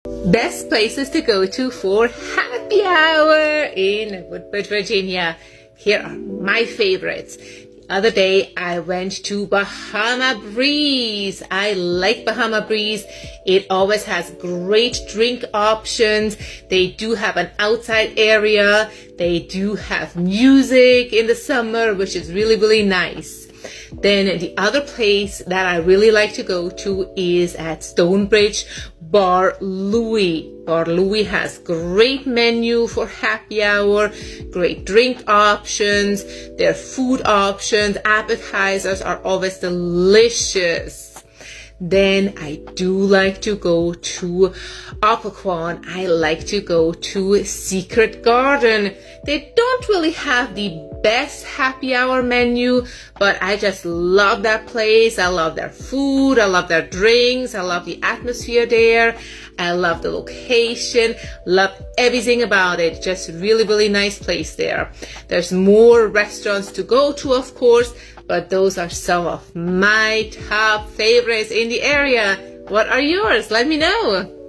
Best places to go to for happy hour in Woodbridge, Virginia. Here are my favorites. The other day I went to Bahama Breeze. I like Bahama Breeze. It always has great drink options. They do have an outside area. They do have music in the summer, which is really, really nice. Then the other place that I really like to go to is at Stonebridge Bar Louie. Bar Louie has great menu for happy hour, great drink options. Their food options, appetizers are always delicious. Then I do like to go to Occoquan. I like to go to Secret Garden. They don't really have the best happy hour menu, but I just love that place. I love their food. I love their drinks. I love the atmosphere there. I love the location. Love everything about it. Just really, really nice place there. There's more restaurants to go to, of course, but those are some of my top favorites in the area. What are yours? Let me know.